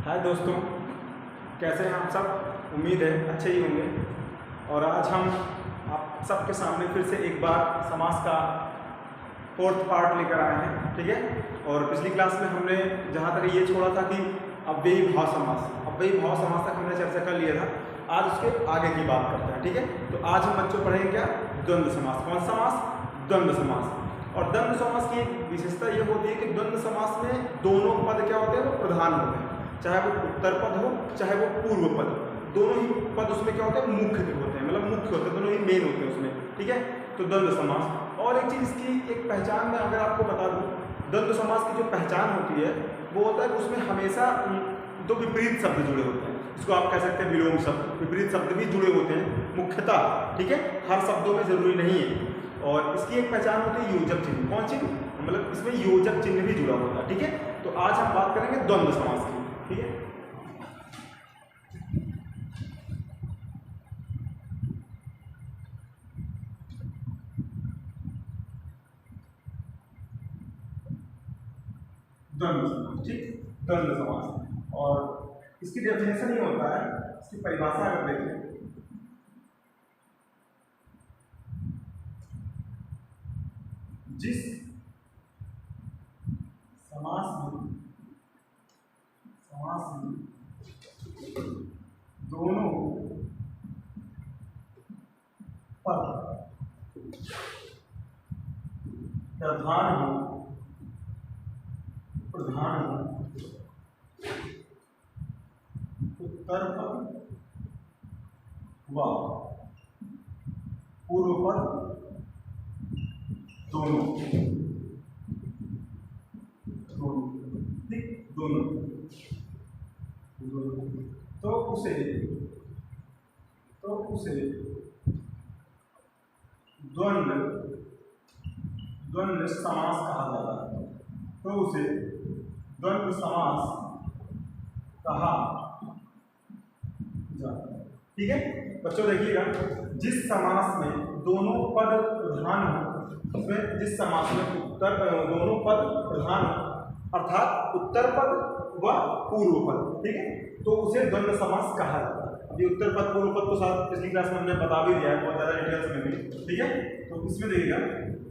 हाय दोस्तों, कैसे हैं आप सब। उम्मीद है अच्छे ही होंगे। और आज हम आप सबके सामने फिर से एक बार समास का फोर्थ पार्ट लेकर आए हैं, ठीक है। और पिछली क्लास में हमने जहाँ तक ये छोड़ा था कि अव्ययी भाव समास तक हमने चर्चा कर लिया था। आज उसके आगे की बात करते हैं, ठीक है। तो आज हम बच्चों पढ़ेंगे क्या, द्वंद्व समास। कौन समास? द्वंद्व समास। और द्वंद्व समास की एक विशेषता ये होती है कि द्वंद्व समास में दोनों पद क्या होते हैं, वो प्रधान होते हैं। चाहे वो उत्तर पद हो चाहे वो पूर्व पद, दोनों ही पद उसमें क्या होते हैं, मुख्य होते हैं, मतलब मुख्य होते हैं, दोनों ही मेन होते हैं उसमें, ठीक है। तो द्वंद्व समास। और एक चीज़ इसकी एक पहचान मैं अगर आपको बता दूं, द्वंद्व समास की जो पहचान होती है वो होता है उसमें हमेशा दो विपरीत शब्द जुड़े होते हैं। इसको आप कह सकते हैं विलोम शब्द, विपरीत शब्द भी जुड़े होते हैं मुख्यतः, ठीक है। हर शब्दों में जरूरी नहीं है। और इसकी एक पहचान होती है योजक चिन्ह। कौन चिन्ह? मतलब इसमें योजक चिन्ह भी जुड़ा होता है, ठीक है। तो आज हम बात करेंगे द्वंद्व समास की, ठीक है। द्वंद्व समास, ठीक। द्वंद्व समास और इसकी डेफिनेशन ये होता है, इसकी परिभाषा अगर देखें, जिस समास में दोनों पद प्रधान हो उत्तर पद व पूर्व पद दोनों, ठीक, दोनों। तो उसे द्वंद्व समास कहा जाता है। तो उसे द्वंद्व समास कहा जाता है, ठीक है। बच्चों देखिएगा, जिस समास में दोनों पद प्रधान हो, उसमें जिस समास में दोनों पद प्रधान हो, अर्थात उत्तर पद व पूर्व पद, ठीक है, तो उसे द्वंद्व समास कहा जाता है। अभी उत्तर पद पूर्व पद को साथ पिछली क्लास में हमने बता भी दिया है, बहुत ज़्यादा डिटेल्स में भी, ठीक है। तो इसमें देखिएगा,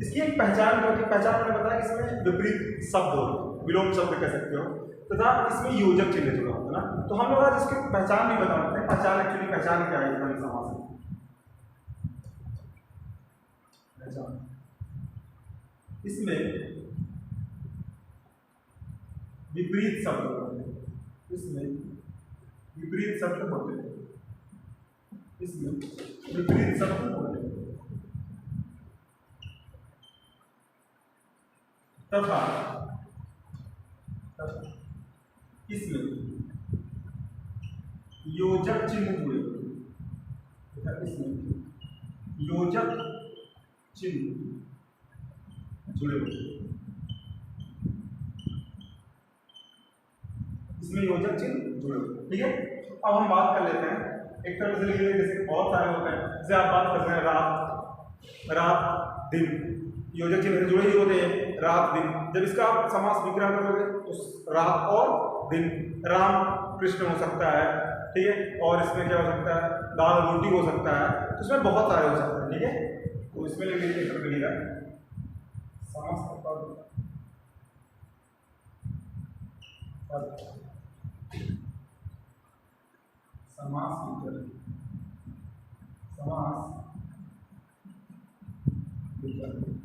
इसकी एक पहचान मैंने बताया कि इसमें विपरीत शब्द हो, विलोम शब्द कह सकते हो, तथा इसमें योजक चिन्ह जुड़ा होता है ना। तो हम लोग आज इसकी पहचान भी बताते हैं। पहचान क्या है द्वंद्व समास की? पहचान, इसमें विपरीत शब्द होते हैं, तथा इसमें योजक चिन्ह जुड़े होते हैं, ठीक है। अब हम बात कर लेते हैं एक तरह से लिखिए, जैसे बहुत सारे होते हैं, जैसे आप बात करते हैं रात दिन, योजक चिन्ह जुड़े ही होते हैं, रात दिन। जब इसका आप समास विग्रह करोगे तो रात और दिन, राम कृष्ण हो सकता है, ठीक है। और इसमें क्या हो सकता है, दाल रोटी हो सकता है, तो इसमें बहुत सारे हो सकते हैं, ठीक है। तो इसमें लिखिएगा समास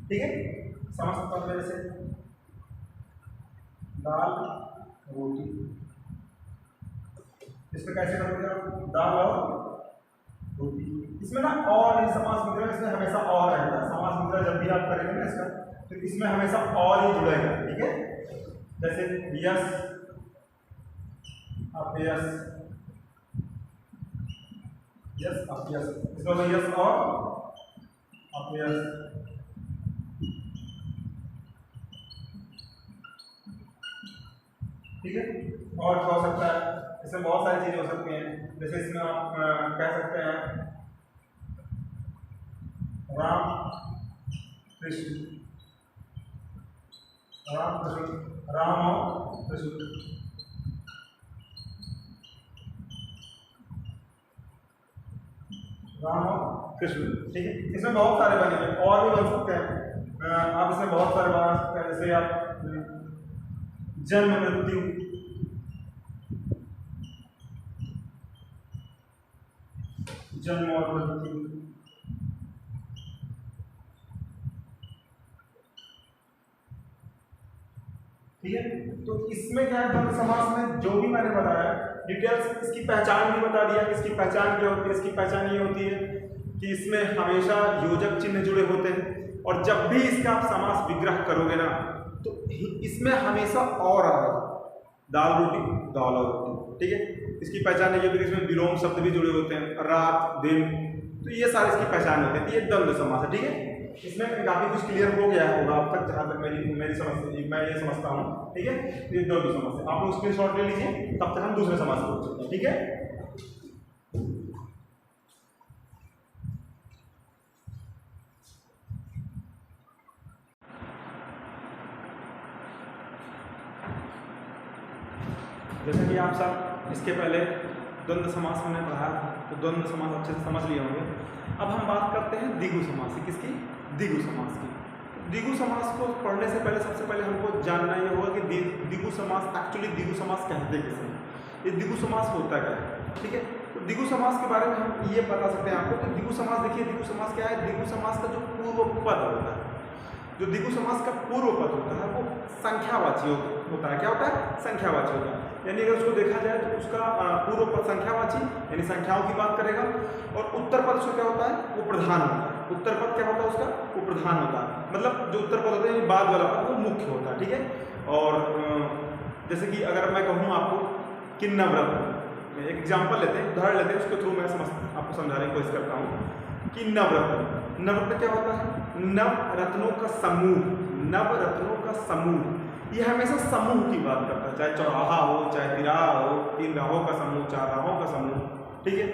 ठीक है। समास पद में जैसे दाल रोटी, इसमें कैसे करोगे आप, दाल और रोटी। इसमें ना और नहीं समास विग्रह, इसमें हमेशा और रहता है। समास विग्रह जब भी आप करेंगे ना इसका, तो इसमें हमेशा और ही जुड़ेगा, ठीक है। जैसे यस अपयस, इसमें यस और अपयस, ठीक है। और क्या हो सकता है, इसमें बहुत सारी चीजें हो सकती हैं। जैसे इसमें आप कह सकते हैं राम कृष्ण, राम और कृष्ण, राम और कृष्ण, ठीक है। इसमें बहुत सारे बने हैं, और भी बन सकते हैं। आप इसमें बहुत सारे बना सकते हैं, जैसे आप जन्म मृत्यु, जन्म और मृत्यु, ठीक है। तो इसमें क्या है, द्वंद्व समास में जो भी मैंने बताया डिटेल्स, इसकी पहचान भी बता दिया। इसकी पहचान क्या होती है? इसकी पहचान ये होती है कि इसमें हमेशा योजक चिन्ह जुड़े होते हैं, और जब भी इसका आप समास विग्रह करोगे ना, तो इसमें हमेशा और आएगा, दाल रोटी, दाल और रोटी, ठीक है। इसकी पहचान ये भी, इसमें विलोम शब्द भी जुड़े होते हैं, रात दिन, तो ये सारी इसकी पहचान होती है। ये द्वंद्व समास है, ठीक है। इसमें काफी कुछ क्लियर हो गया होगा अब तक, जहां तक मेरी समझ से मैं ये समझता हूँ, ठीक है। ये द्वंद्व समास है, आप लोग स्क्रीनशॉट ले लीजिए, तब तक हम दूसरे समास को चलते हैं, ठीक है। जैसे कि आप सब इसके पहले द्वंद्व समास हमने पढ़ा था, तो द्वंद्व समास अच्छे से समझ लिए होंगे। अब हम बात करते हैं द्विगु समास की। किसकी? द्विगु समास की। द्विगु समास को पढ़ने से पहले सबसे पहले हमको जानना ये होगा कि द्विगु समास एक्चुअली द्विगु समास कहते किसे हैं, ये द्विगु समास होता क्या है, ठीक है। तो द्विगु समास के बारे में हम ये बता सकते हैं आपको कि द्विगु समास, देखिए द्विगु समास क्या है। द्विगु समास का जो पूर्व पद होता है, जो द्विगु समास का पूर्व पद होता है, वो संख्यावाची होता है। क्या होता है? संख्यावाची होता है। यानी अगर उसको देखा जाए तो उसका पूर्व पद संख्यावाची, यानी संख्याओं की बात करेगा, और उत्तर पद उसका क्या होता है? वो प्रधान होता है। उत्तर पद क्या होता है उसका? वो प्रधान होता है, मतलब जो उत्तर पद होता है बाद वाला पद वो मुख्य होता है, ठीक है। और जैसे कि अगर मैं कहूँ आपको कि नवरत्न, एक एग्जाम्पल लेते हैं, उदाहरण लेते हैं, उसके थ्रू मैं आपको समझाने की कोशिश करता हूँ कि नवरत्न, नवरत्न क्या होता है? नवरत्नों का समूह, नवरत्नों का समूह, ये हमेशा समूह की बात करता है, चाहे चौराहा हो, चाहे तिराहा हो, 3 राहों का समूह, 4 राहों का समूह, ठीक है,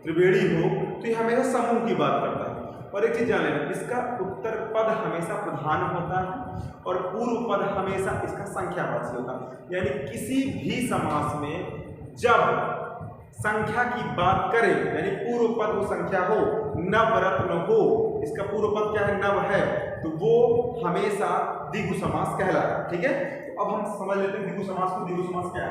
त्रिवेणी हो, तो ये हमेशा समूह की बात करता है। और एक चीज जान लेना, इसका उत्तर पद हमेशा प्रधान होता है और पूर्व पद हमेशा इसका संख्यावाची होता है। यानी किसी भी समास में जब संख्या की बात करें, यानी पूर्व पद वो संख्या हो, नवरत्न हो, इसका पूर्व पद क्या है? नव है, तो वो हमेशा द्विगु समास कहलाता है, ठीक है। तो अब हम समझ लेते हैं द्विगु समास को। द्विगु समास क्या है?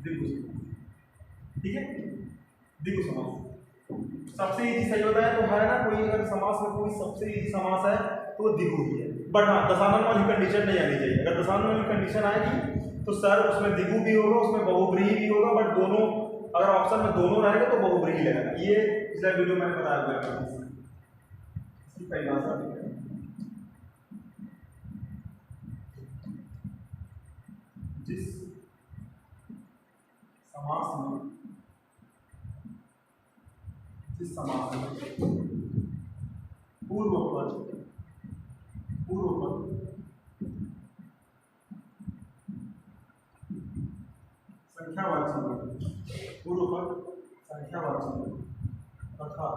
द्विगु समास, ठीक है। द्विगु समास सबसे इजी सही होता है, तो है ना, कोई अगर समास में कोई सबसे इजी समास है तो वो द्विगु ही है। बट हाँ, दशानन वाली कंडीशन नहीं आनी चाहिए। अगर दशानन वाली कंडीशन आएगी तो सर उसमें द्विगु भी होगा, उसमें बहुब्रीहि भी होगा, बट दोनों अगर ऑप्शन में दोनों रहेगा तो बहुब्रीहि लगेगा। ये पिछला वीडियो मैंने बताया हुआ है, इसकी परिभाषा जिस समास में पूर्व पद संख्यावाची, पूर्व पद संख्यावाची तथा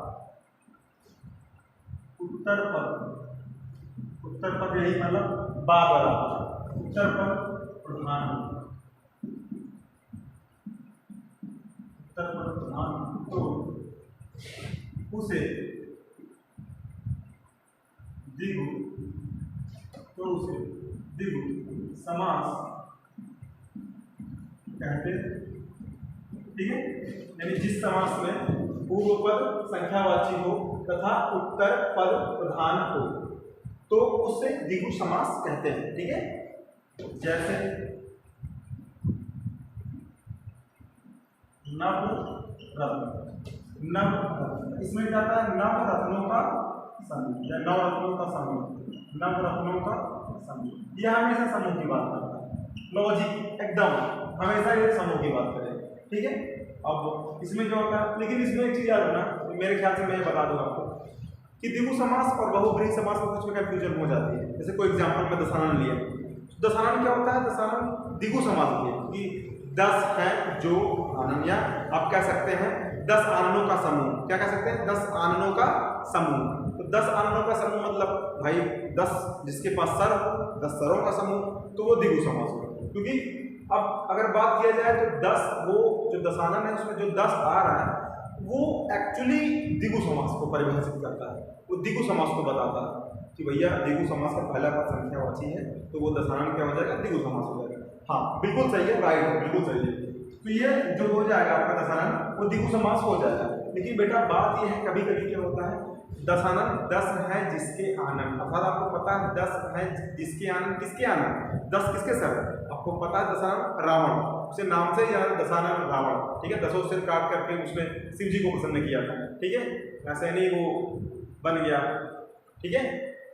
उत्तर पद यही मतलब बाद वाला, उत्तर पद प्रधान, उत्तर पद प्रधान, तो उसे द्विगु समास कहते हैं, ठीक है। यानी जिस समास में पूर्व पद संख्यावाची हो तथा उत्तर पद प्रधान हो, तो उसे द्विगु समास कहते हैं, ठीक है। जैसे नवरत्न, इसमें क्या आता है? नवरत्नों का समूह या नवरत्नों का समूह, नवरत्नों का समूह, यह हमेशा समूह की बात करता है। लॉजिक एकदम हमेशा ये समूह की बात करें, ठीक है। अब इसमें क्या होता है, लेकिन इसमें एक चीज याद रखना, मेरे ख्याल से मैं बता दूं आपको कि द्विगु समास और बहुब्रीहि समास में कुछ कंफ्यूजन हो जाती है। जैसे कोई एग्जांपल में दशानन लिया, दशानन क्या होता है? दशानन द्विगु समास होती है कि 10 है जो आनन, या आप कह सकते हैं 10 आननों का समूह। क्या कह सकते हैं? 10 आननों का समूह। तो 10 आननों का समूह मतलब भाई 10 जिसके पास सर, 10 सरों का समूह, तो वो द्विगु समास होगा। क्योंकि अब अगर बात किया जाए तो 10 वो जो दशानन है उसमें जो 10 आ रहा है वो एक्चुअली द्विगु समास को परिभाषित करता है, वो द्विगु समास को बताता है कि भैया द्विगु समास का पहला पद संख्यावाची है तो वो दशानन क्या हो जाएगा, द्विगु समास हो जाएगा। हाँ बिल्कुल सही है, राइट है, बिल्कुल सही है। तो ये जो हो जाएगा आपका दशानन वो द्विगु समास हो जाएगा। लेकिन बेटा बात ये है कभी कभी क्या होता है, दशानन 10 है जिसके आनंद, अर्थात आपको पता है 10 है जिसके आनंद, किसके आनंद 10 किसके सर, आपको पता है दशानन रावण, उसे नाम से याद दशानन रावण, ठीक है, 10 सिर काट करके उसने शिव जी को प्रसन्न किया था, ठीक है, ऐसे नहीं वो बन गया, ठीक है।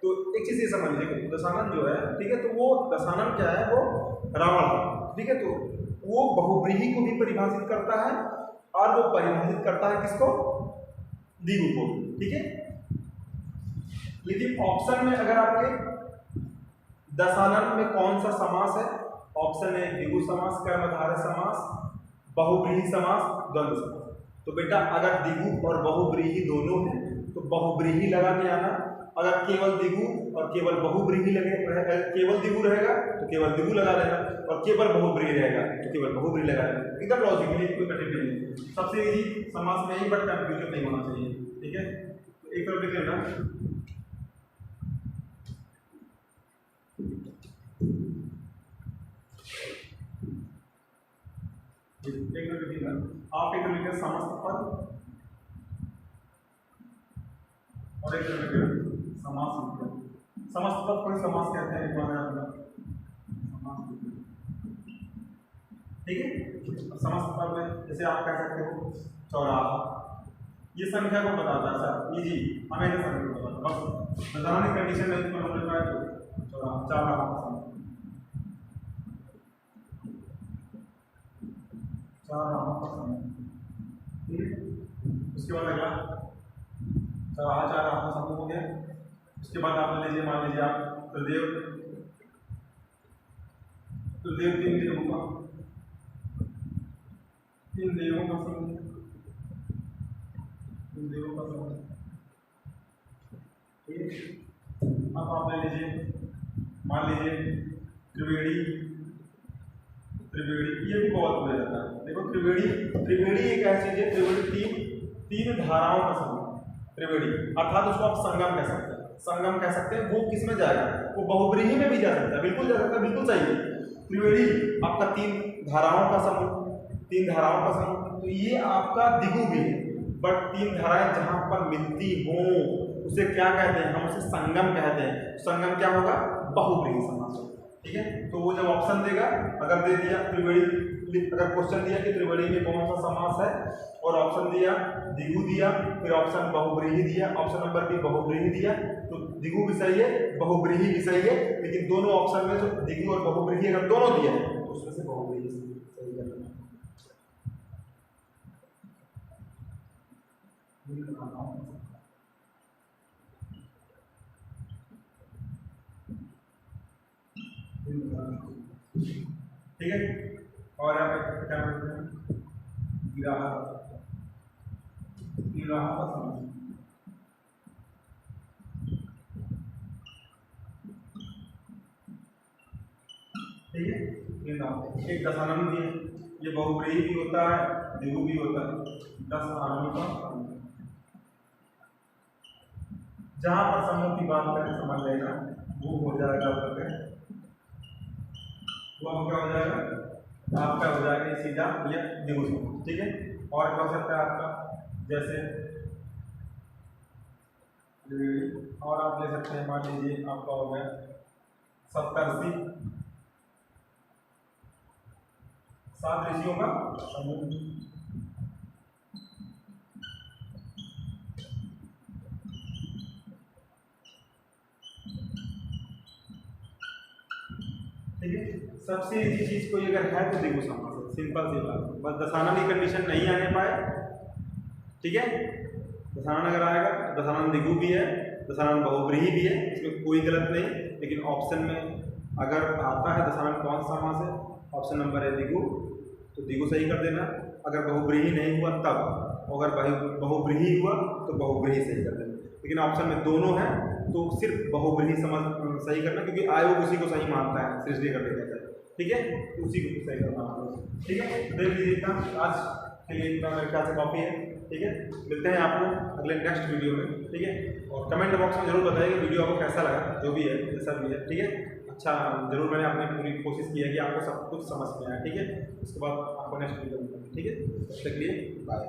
तो एक चीज ये समझ लीजिए दशानन जो है, ठीक है, तो वो दशानन क्या है, वो रावण है, ठीक है। तो वो बहुव्रीहि को भी परिभाषित करता है और वो परिभाषित करता है किसको, द्विगु को, ठीक है। लेकिन ऑप्शन में अगर आपके दशानन में कौन सा समास है, ऑप्शन है द्विगु समास, कर्मधारय समास, बहुव्रीहि समास, द्वंद्व समास। तो बेटा अगर द्विगु और बहुव्रीहि दोनों है तो बहुव्रीहि लगा के आना, अगर केवल द्विगु और केवल बहुव्रीहि लगे, केवल द्विगु रहेगा तो केवल द्विगु लगा देना, और केवल बहुव्रीहि रहेगा तो केवल बहुव्रीहि लगा देना, एकदम लॉजिकली, कोई कठिन नहीं है, सबसे इजी समास में ही, बट कंफ्यूजन नहीं होना चाहिए, ठीक है। तो एक तरफ लिख लेना, आप एक लिखे समस्त पद और एक लिखे समास। समस्त पद को समास कहते हैं, ठीक है। समस्त पद में जैसे आप कह सकते हो चौराहा, ये संख्या को बताता है सर, इजी हमें ये संख्या को बताता है, बस बताने कंडीशन में इसको हमने कहा तो चौराहा, चौराहा ठीक है। उसके बाद अगला चौराहा, चौराहा का समूह हो गया। उसके बाद आप ले लीजिए, मान लीजिए आप त्रिदेव, त्रिदेव 3 देवों का, 3 देवों का समूह, 3 देवों का समूह, ठीक है। अब आप ले लीजिए, मान लीजिए त्रिवेणी, त्रिवेणी ये भी बहुत हो जाता है, देखो त्रिवेणी, त्रिवेणी एक ऐसी चीज है, त्रिवेणी तीन धाराओं का समूह, त्रिवेणी अर्थात उसको आप संगम कह सकते हैं, संगम कह सकते हैं। वो किस में जाएगा, वो बहुव्रीहि में भी जा सकता है, बिल्कुल जा सकता है, बिल्कुल सही है। त्रिवेणी आपका 3 धाराओं का समूह, 3 धाराओं का समूह, तो ये आपका द्विगु भी है, बट 3 धाराएं जहां पर मिलती हो उसे क्या कहते हैं, हम उसे संगम कहते हैं। संगम क्या होगा, बहुव्रीहि समास होगा, ठीक है। तो वो जब ऑप्शन देगा, अगर दे दिया त्रिवेणी, अगर क्वेश्चन दिया कि त्रिवेणी में कौन सा समास है और ऑप्शन दिया द्विगु दिया, फिर ऑप्शन बहुव्रीहि दिया, ऑप्शन नंबर बी बहुव्रीहि दिया, तो द्विगु भी सही है, बहुव्रीहि भी सही है, लेकिन दोनों ऑप्शन में जो द्विगु और बहुव्रीहि अगर दोनों दिया है तो उसमें से बहुव्रीहि सही करना। ठीक है। और यहाँ पे क्या बोलते हैं, गिराहा, गिराहा का समूह, ठीक है। एक दशानन भी है, ये बहुव्रीहि भी होता है, द्विगु भी होता है, 10 आनंद का समूह। जहां पर समूह की बात करें समझ लेना, वो हो जाएगा आपका, वो क्या हो जाएगा, आपका हो जाएगा सीधा ये द्विगु समूह, ठीक है। और क्या हो सकता है आपका, जैसे और आप ले सकते हैं, मान लीजिए आपका हो गया सप्तर्षि, 7 ऋषियों का समूह, ठीक है। सबसे इजी चीज कोई अगर है तो द्विगु समास है, सिंपल सी बात, बस दशानन की कंडीशन नहीं आने पाए, ठीक है। दशानन अगर आएगा, दशानन द्विगु भी है, दशानन बहुव्रीहि भी है, इसमें कोई गलत नहीं। लेकिन ऑप्शन में अगर आता है दशानन कौन सा समास है, ऑप्शन नंबर है द्विगु, तो द्विगु सही कर देना। अगर बहुव्रीहि नहीं हुआ तब, अगर बहुव्रीहि हुआ तो बहुव्रीहि सही कर देना। लेकिन ऑप्शन में दोनों है तो सिर्फ बहुव्रीहि समझ सही करना, क्योंकि आयोग उसी को सही मानता है सृष्टि करने के, ठीक है, उसी को सही करना आप लोग, ठीक है। देख लीजिए इतना आज के लिए, इतना मेरे ख्याल से काफ़ी है, ठीक है। मिलते हैं आपको अगले नेक्स्ट वीडियो में, ठीक है। और कमेंट बॉक्स में जरूर बताइए वीडियो आपको कैसा लगा, जो भी है जैसा भी है, ठीक है। अच्छा जरूर, मैंने अपनी पूरी कोशिश की है कि आपको सब कुछ समझ में आए, ठीक है। उसके बाद आपको नेक्स्ट वीडियो मिलता है, ठीक है। तब तक के लिए बाय।